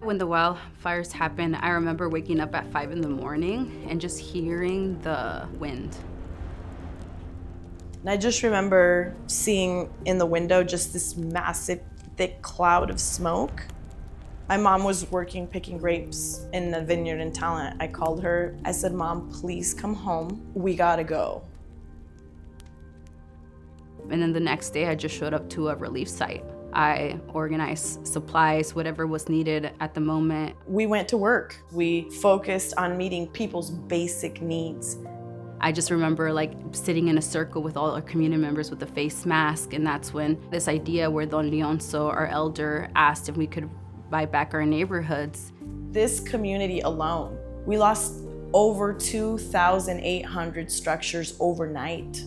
When the wildfires happened, I remember waking up at 5 in the morning and just hearing the wind. And I just remember seeing in the window just this massive, thick cloud of smoke. My mom was working picking grapes in a vineyard in Talent. I called her. I said, "Mom, please come home. We gotta go." And then the next day, I just showed up to a relief site. I organized supplies, whatever was needed at the moment. We went to work. We focused on meeting people's basic needs. I just remember sitting in a circle with all our community members with a face mask, and that's when this idea where Don Leonzo, our elder, asked if we could buy back our neighborhoods. This community alone, we lost over 2,800 structures overnight.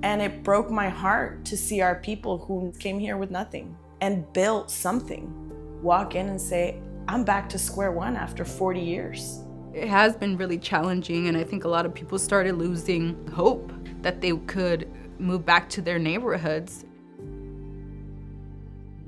And it broke my heart to see our people who came here with nothing and built something walk in and say, "I'm back to square one after 40 years. It has been really challenging, and I think a lot of people started losing hope that they could move back to their neighborhoods.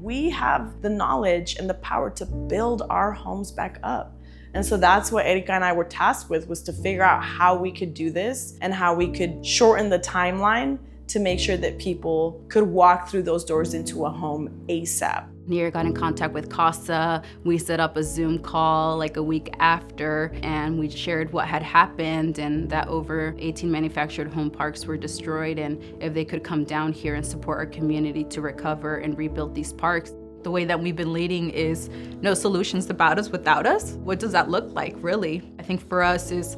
We have the knowledge and the power to build our homes back up. And so that's what Erika and I were tasked with, was to figure out how we could do this and how we could shorten the timeline to make sure that people could walk through those doors into a home ASAP. Niria got in contact with CASA. We set up a Zoom call a week after, and we shared what had happened and that over 18 manufactured home parks were destroyed, and if they could come down here and support our community to recover and rebuild these parks. The way that we've been leading is no solutions about us without us. What does that look like, really? I think for us is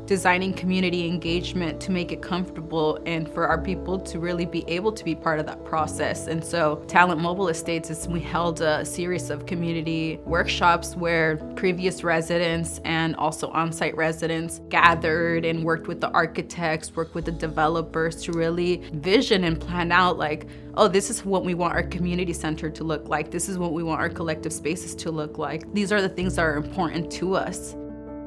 designing community engagement to make it comfortable and for our people to really be able to be part of that process. And so Talent Mobile Estates we held a series of community workshops where previous residents and also on-site residents gathered and worked with the architects, worked with the developers to really vision and plan out oh, this is what we want our community center to look like. This is what we want our collective spaces to look like. These are the things that are important to us.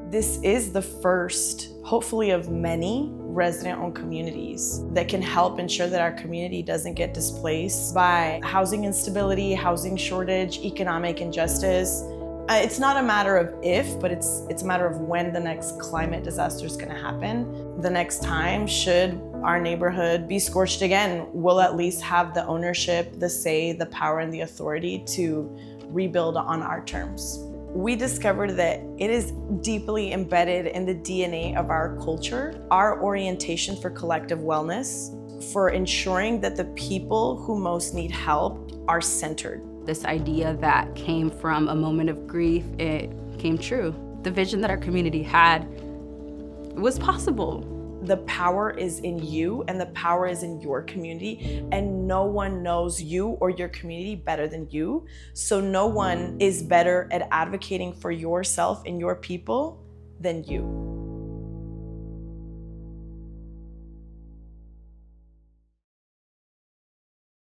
This is the first, hopefully of many, resident-owned communities that can help ensure that our community doesn't get displaced by housing instability, housing shortage, economic injustice. It's not a matter of if, but it's a matter of when the next climate disaster is going to happen. The next time, should our neighborhood be scorched again, we'll at least have the ownership, the say, the power, and the authority to rebuild on our terms. We discovered that it is deeply embedded in the DNA of our culture, our orientation for collective wellness, for ensuring that the people who most need help are centered. This idea that came from a moment of grief, it came true. The vision that our community had was possible. The power is in you and the power is in your community, and no one knows you or your community better than you. So no one is better at advocating for yourself and your people than you.